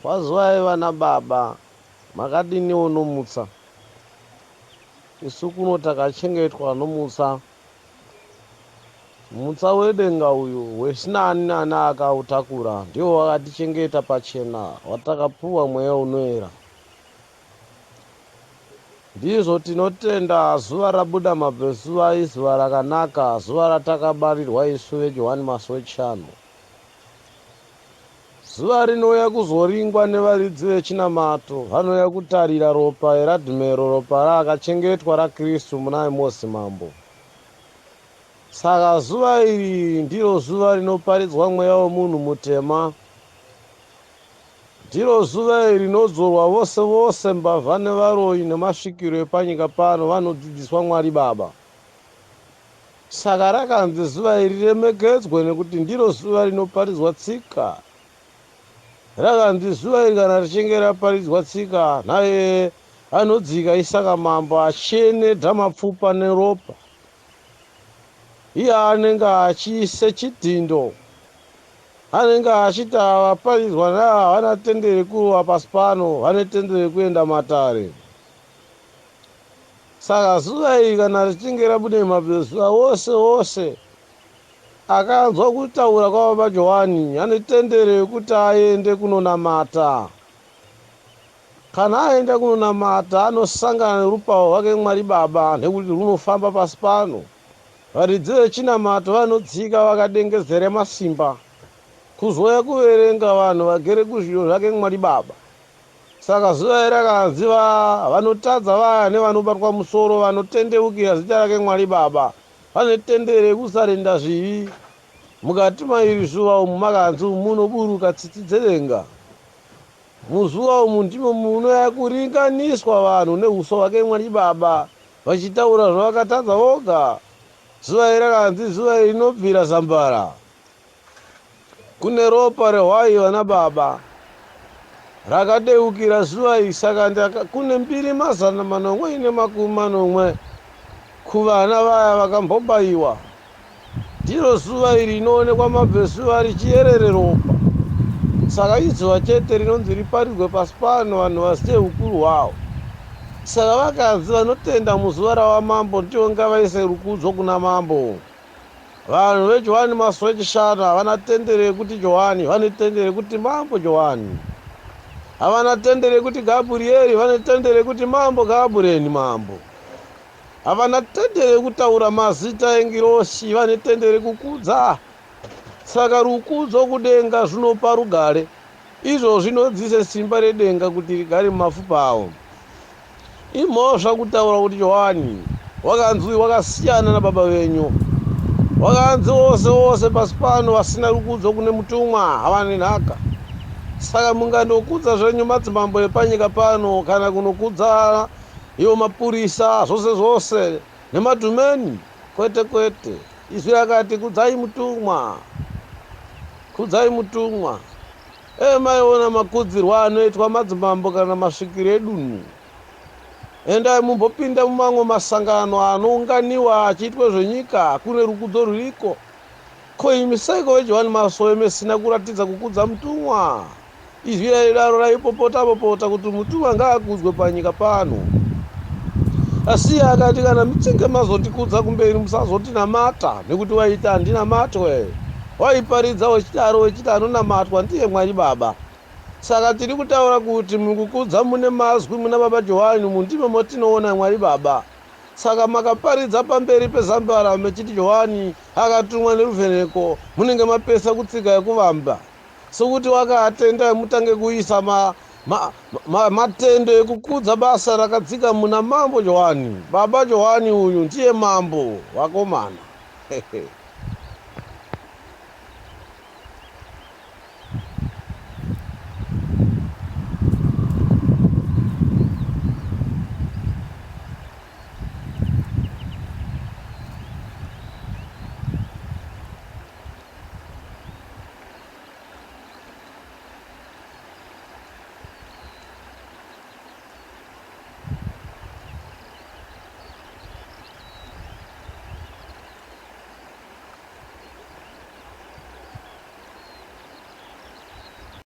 Wazwai vana baba, makadini unomutsa? Isu kuno takachengetwa nomutsa. Mutsa wedenga uyu wesinani nani akautakura ndiwo wakatichengeta pachena, watakapuwa mweya unoera. Ndizvo tinotenda zuva rabuda mabvezuva izuva rakanaka, zuva ratakabarirwa isu veJohani Masowe chano. Zuva rinouya kuzoringwa nevaridzi vechinamato, vanouya kutarira ropa eradhimero, ropa raakachengetwa raKristu muna Amosi mambo. Saka zuva iri ndiro zuva rinoparidzwa mweya womunhu mutema. Ndiro zuva iri rinodzorwa vose vose, mbavha nevaroyi nemasvikiro epanyika pano vanodzidziswa Mwari Baba. Saka rakanzi zuva iri riremekedzwe nekuti ndiro zuva rinoparidzwa tsika. Rakanzi zuva iri kana richinge raparidzwa tsika, naye anodzika Isaka mambo achenedha mapfupa neropa. Iye anenge achiise chidhindo, anenge achiti avaparidzwa naye havana tendere kuva pasi pano, vane tendere kuenda matare. Saka zuva iri kana richinge rabuda mabvezuva wose wose akanzwa kutaura kwababa Johani ane tendere yekuti aende kunonamata. Kana aenda kunonamata anosangana nerupawo rwake Mwari Baba, nekuti runofamba pasi pano. Varidzi vechinamato vanodzika vakadengezere masimba kuzouya kuverenga vanhu vagere kuzviyo zvake Mwari Baba. Saka zuva iri rakanzi vanotadza vaya nevanobatwa musoro, vanotendeukira zita rake Mwari Baba, vane tendere yekusarenda zvivi. Mukati mairi zuva umu makanzi munoburuka tsitsi dzedenga. Muzuva umu ndimo munouya kuringaniswa vanhu neuso hwake Mwari Baba, vachitaura zvavakatadza voga. Zuva iri rakanzi zuva iri rinobvira zambara. Kune ropa rehwai vana baba rakadeukira zuva iri. Saka kune 2,990 kuvana vaya vakambobayiwa. Ndiro zuva iri rinoonekwa mabvezuva richierere ropa. Saka izuva chete rinonzi riparidzwe pasi pano vanhu vazive ukuru hwawo. Saka vakanzi vanotenda muzuva ravamambo ndivo ngavaise rukudzo kuna mambo. Vanhu veJohani Masowe chishanu havana tendere yekuti Johani, vane tendere yekuti mambo Johani. Havana tendere yekuti Gabhurieri, vane tendere yekuti mambo Gabhurieri mambo. Havana tendere yekutaura mazita engiroshi, vane tendere kukudza. Saka rukudzo kudenga zvinopa rugare. Izvo zvinodzise simba redenga kuti rigare mumapfupa avo. Imhosva kutaura kuti Johani wakanzi wakasiyana nababa venyu. Wakanzi wose wose pasi pano vasina rukudzo kune mutumwa havane nhaka. Saka mungandokudza zvenyu madzimambo epanyika pano, kana kunokudza ivo mapurisa, zvose zvose nemadhumeni, kwete kwete. Izvi rakati kudzai mutumwa, kudzai mutumwa. Maiona makudzirwo anoitwa madzimambo kana masvikiro edunhu. Endai mumbopinda mumamwe masangano anounganiwa achiitwe zvenyika, kune rukudzo ruriko. Ko imi seiko veJohani Masowe mesina kuratidza kukudza mutumwa? Izvi raidaro raipopota kuti mutumwa ngaakudzwe panyika pano. Asi akati kana muchinge mazotikudza kumberi musazotinamata, nekuti waita handinamatwe. Waiparidza wechidaro wechiti anonamatwa ndiye Mwari Baba. Saka tiri kutaura kuti mukukudza mune mazwi muna baba Johani ndimo motinoona Mwari Baba. Saka makaparidza pamberi pezambara mechiti Johani akatumwa neruvheneko, munenge mapesa kutsika yekuvamba. Sokuti wakaatenda mutange kuisa matendo ekukudza basa rakadzika muna mambo Johani. Baba Johani uyu ndiye mambo wakomana.